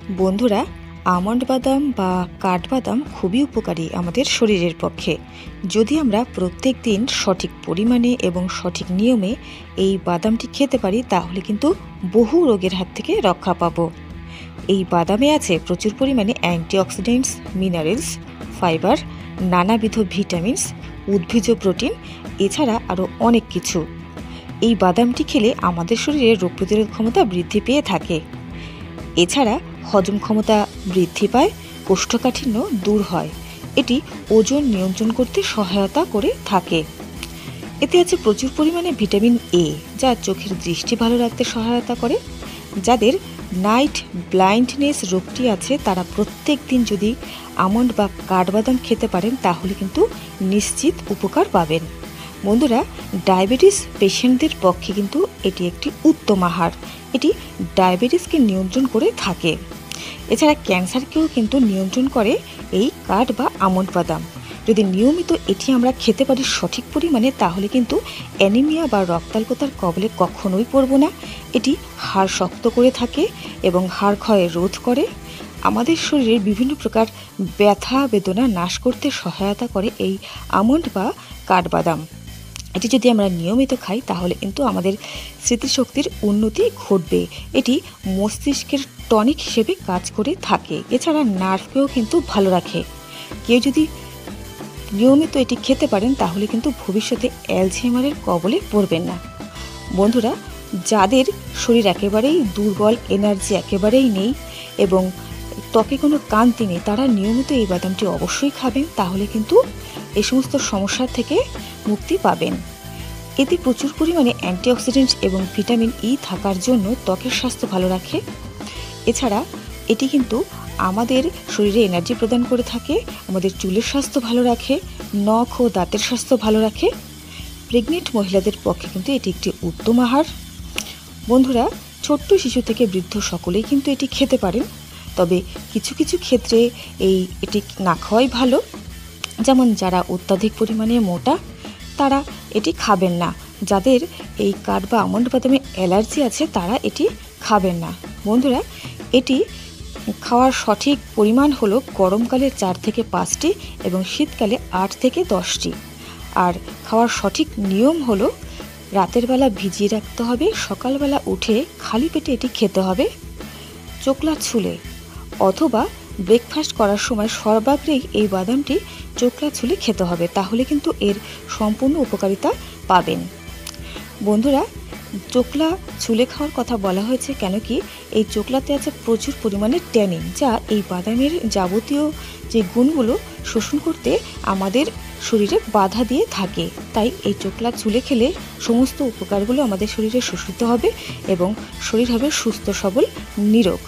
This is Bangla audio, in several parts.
বন্ধুরা, আমন্ড বাদাম বা কাঠবাদাম খুবই উপকারী আমাদের শরীরের পক্ষে। যদি আমরা প্রত্যেক দিন সঠিক পরিমাণে এবং সঠিক নিয়মে এই বাদামটি খেতে পারি তাহলে কিন্তু বহু রোগের হাত থেকে রক্ষা পাবো। এই বাদামে আছে প্রচুর পরিমাণে অ্যান্টিঅক্সিডেন্টস, মিনারেলস, ফাইবার, নানাবিধ ভিটামিনস, উদ্ভিজ্জ প্রোটিন, এছাড়া আরও অনেক কিছু। এই বাদামটি খেলে আমাদের শরীরে রোগ প্রতিরোধ ক্ষমতা বৃদ্ধি পেয়ে থাকে। এছাড়া হজম ক্ষমতা বৃদ্ধি পায়, কোষ্ঠকাঠিন্য দূর হয়, এটি ওজন নিয়ন্ত্রণ করতে সহায়তা করে থাকে। এতে আছে প্রচুর পরিমাণে ভিটামিন এ, যা চোখের দৃষ্টি ভালো রাখতে সহায়তা করে। যাদের নাইট ব্লাইন্ডনেস রোগটি আছে তারা প্রত্যেক দিন যদি আমন্ড বা কাঠবাদাম খেতে পারেন তাহলে কিন্তু নিশ্চিত উপকার পাবেন। বন্ধুরা, ডায়াবেটিস পেশেন্টদের পক্ষে কিন্তু এটি একটি উত্তম আহার। এটি ডায়াবেটিসকে নিয়ন্ত্রণ করে থাকে। এছাড়া ক্যান্সারকেও কিন্তু নিয়ন্ত্রণ করে এই কাঠ বা আমন্ড বাদাম। যদি নিয়মিত এটি আমরা খেতে পারি সঠিক পরিমাণে তাহলে কিন্তু অ্যানিমিয়া বা রক্তাল্পতার কবলে কখনোই পড়ব না। এটি হাড় শক্ত করে থাকে এবং হাড় ক্ষয় রোধ করে। আমাদের শরীরের বিভিন্ন প্রকার ব্যথা বেদনা নাশ করতে সহায়তা করে এই আমন্ড বা কাঠবাদাম। এটি যদি আমরা নিয়মিত খাই তাহলে কিন্তু আমাদের স্মৃতিশক্তির উন্নতি ঘটবে। এটি মস্তিষ্কের টনিক হিসেবে কাজ করে থাকে। এছাড়া নার্ভকেও কিন্তু ভালো রাখে। কেউ যদি নিয়মিত এটি খেতে পারেন তাহলে কিন্তু ভবিষ্যতে অ্যালঝেইমারের কবলে পড়বেন না। বন্ধুরা, যাদের শরীর একেবারেই দুর্বল, এনার্জি একেবারেই নেই এবং ত্বকে কোনো কান্তি নেই, তারা নিয়মিত এই বাদামটি অবশ্যই খাবেন, তাহলে কিন্তু এই সমস্ত সমস্যা থেকে মুক্তি পাবেন। এতে প্রচুর পরিমাণে অ্যান্টিঅক্সিডেন্টস এবং ভিটামিন ই থাকার জন্য ত্বকের স্বাস্থ্য ভালো রাখে। এছাড়া এটি কিন্তু আমাদের শরীরে এনার্জি প্রদান করে থাকে, আমাদের চুলের স্বাস্থ্য ভালো রাখে, নখ ও দাঁতের স্বাস্থ্য ভালো রাখে। প্রেগনেন্ট মহিলাদের পক্ষে কিন্তু এটি একটি উত্তম আহার। বন্ধুরা, ছোট্ট শিশু থেকে বৃদ্ধ সকলেই কিন্তু এটি খেতে পারেন, তবে কিছু কিছু ক্ষেত্রে এটি না খাওয়াই ভালো। যেমন যারা অত্যাধিক পরিমাণে মোটা তারা এটি খাবেন না। যাদের এই কাঠ বা আমন্ড বাদামে অ্যালার্জি আছে তারা এটি খাবেন না। বন্ধুরা, এটি খাওয়ার সঠিক পরিমাণ হলো গরমকালে 4 থেকে 5টি এবং শীতকালে 8 থেকে 10টি। আর খাওয়ার সঠিক নিয়ম হলো রাতের বেলা ভিজিয়ে রাখতে হবে, সকালবেলা উঠে খালি পেটে এটি খেতে হবে চোখলা ছুলে, অথবা ব্রেকফাস্ট করার সময় সর্বাগ্রেই এই বাদামটি চোখলা ছুলে খেতে হবে, তাহলে কিন্তু এর সম্পূর্ণ উপকারিতা পাবেন। বন্ধুরা, চোখলা ছুলে খাওয়ার কথা বলা হয়েছে কেন কি এই চোখলাতে আছে প্রচুর পরিমাণে ট্যানিন, যা এই বাদামের যাবতীয় যে গুণগুলো শোষণ করতে আমাদের শরীরে বাধা দিয়ে থাকে। তাই এই চোখলা ছুলে খেলে সমস্ত উপকারগুলো আমাদের শরীরে শোষিত হবে এবং শরীর হবে সুস্থ সবল নিরোগ।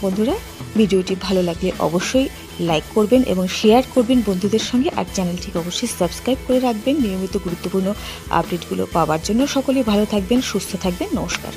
বন্ধুরা, ভিডিওটি ভালো লাগলে অবশ্যই লাইক করবেন এবং শেয়ার করবেন বন্ধুদের সঙ্গে, আর চ্যানেলটিকে অবশ্যই সাবস্ক্রাইব করে রাখবেন নিয়মিত গুরুত্বপূর্ণ আপডেটগুলো পাওয়ার জন্য। সকলেই ভালো থাকবেন, সুস্থ থাকবেন। নমস্কার।